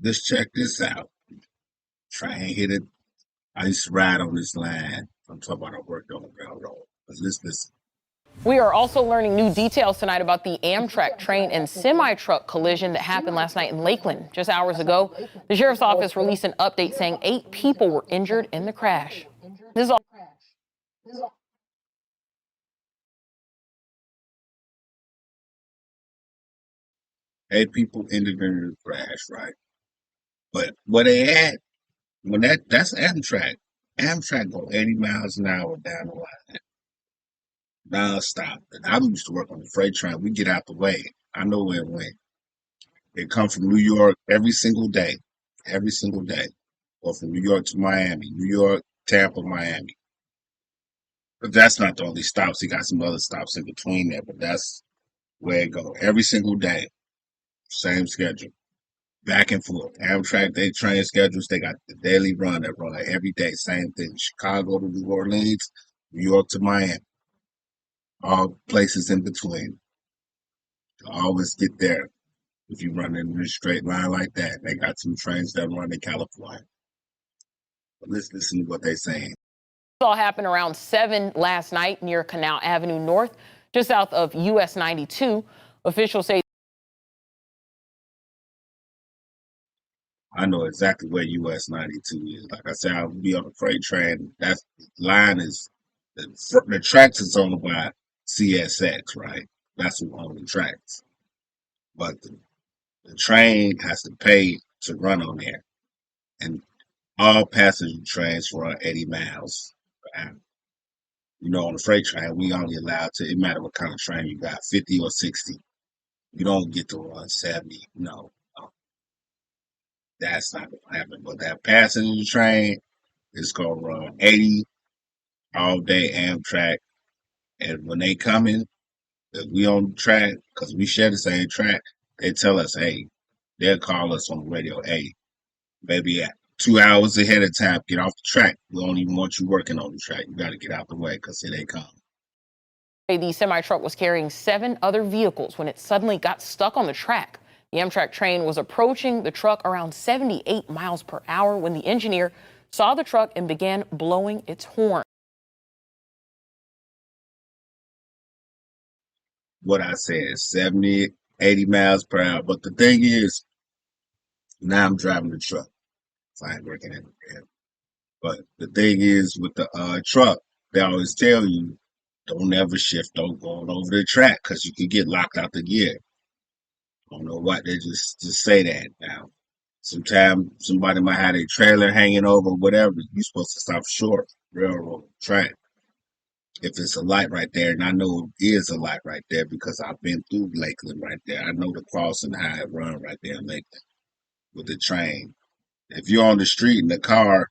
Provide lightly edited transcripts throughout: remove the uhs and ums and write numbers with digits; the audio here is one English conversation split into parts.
Just check this out. Train hit it. I used to ride on this line. I'm talking about I worked on the railroad. But listen. We are also learning new details tonight about the Amtrak train and semi-truck collision that happened last night in Lakeland. Just hours ago, the sheriff's office released an update saying 8 people were injured in the crash. This is all. 8 people ended in the crash, right? But where they at? When that's Amtrak. Amtrak go 80 miles an hour down the line, non-stop. And I used to work on the freight train. We get out the way. I know where it went. They come from New York every single day, or from New York to Miami, New York, Tampa, Miami. But that's not the only stops. He got some other stops in between there, but that's where it go every single day. Same schedule, back and forth. Amtrak, they train schedules. They got the daily run that run every day. Same thing. Chicago to New Orleans, New York to Miami, all places in between. You always get there if you run in a straight line like that. They got some trains that run in California. But let's listen to what they're saying. This all happened around 7 last night near Canal Avenue North, just south of US 92. Officials say I know exactly where US 92 is. Like I said, I'll be on the freight train. That line is the tracks is owned by CSX, right? That's who owns the tracks. But the train has to pay to run on there. And all passenger trains run 80 miles per hour. You know, on the freight train, we only allowed to, it matter what kind of train you got, 50 or 60. You don't get to run 70. No, that's not going to happen. But that passenger train is going to run 80 all day Amtrak. And when they coming, if we on the track, because we share the same track, they tell us, hey, they'll call us on the radio, hey, maybe at 2 hours ahead of time, get off the track. We don't even want you working on the track. You got to get out the way because here they come. the semi-truck was carrying 7 other vehicles when it suddenly got stuck on the track. The Amtrak train was approaching the truck around 78 miles per hour when the engineer saw the truck and began blowing its horn. What I said, 70, 80 miles per hour. But the thing is, now I'm driving the truck. So I ain't working in it. But the thing is, with the truck, they always tell you, don't ever shift, don't go over the track because you could get locked out the gear. I don't know what they just say that now. Sometimes somebody might have a trailer hanging over, whatever. You're supposed to stop short railroad track. If it's a light right there, and I know it is a light right there because I've been through Lakeland right there. I know the crossing how it run right there in Lakeland with the train. If you're on the street in the car,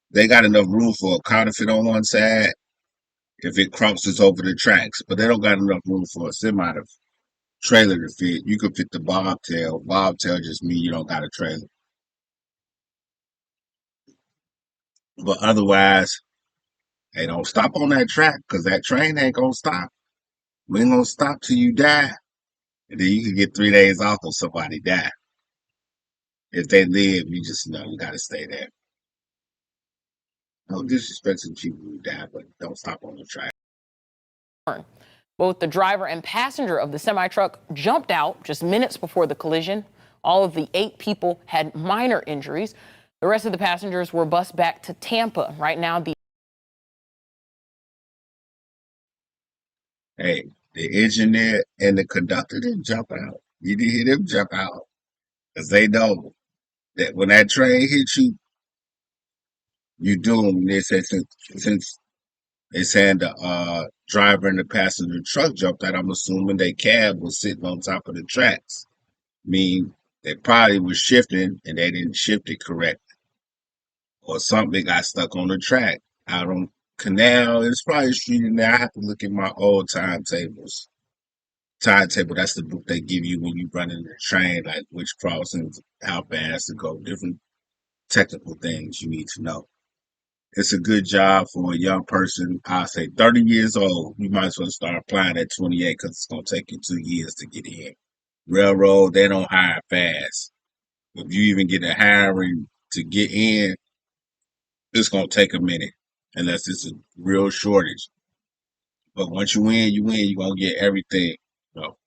they got enough room for a car to fit on one side if it crosses over the tracks, but they don't got enough room for a semi to trailer to fit. You could fit the bobtail. Bobtail just mean you don't got a trailer. But otherwise, they don't stop on that track because that train ain't gonna stop. We ain't gonna stop till you die. And then you can get 3 days off if somebody die. If they live, you just know you gotta stay there. No disrespect to people who die, but don't stop on the track. Both the driver and passenger of the semi-truck jumped out just minutes before the collision. All of the 8 people had minor injuries. The rest of the passengers were bused back to Tampa. Right now, Hey, the engineer and the conductor didn't jump out. You didn't hear them jump out because they know that when that train hits you, you doomed. They said since they saying the driver and the passenger truck jumped out, I'm assuming they cab was sitting on top of the tracks. I mean, they probably was shifting and they didn't shift it correctly, or something got stuck on the track out on Canal. It's probably a street in there. I have to look at my old timetables. Timetable, that's the book they give you when you run in the train, like which crossings, how fast to go, different technical things you need to know. It's a good job for a young person. I say 30 years old. You might as well start applying at 28 because it's going to take you 2 years to get in. Railroad, they don't hire fast. If you even get a hiring to get in, it's gonna take a minute unless it's a real shortage. But once you win, you win. You're gonna get everything. You know,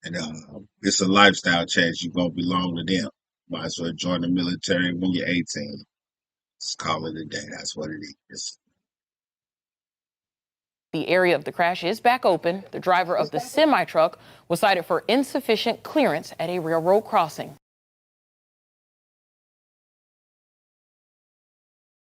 and it's a lifestyle change. You're gonna belong to them. Might as well join the military when you're 18. Just call it a day. That's what it is. The area of the crash is back open. The driver of the semi truck was cited for insufficient clearance at a railroad crossing.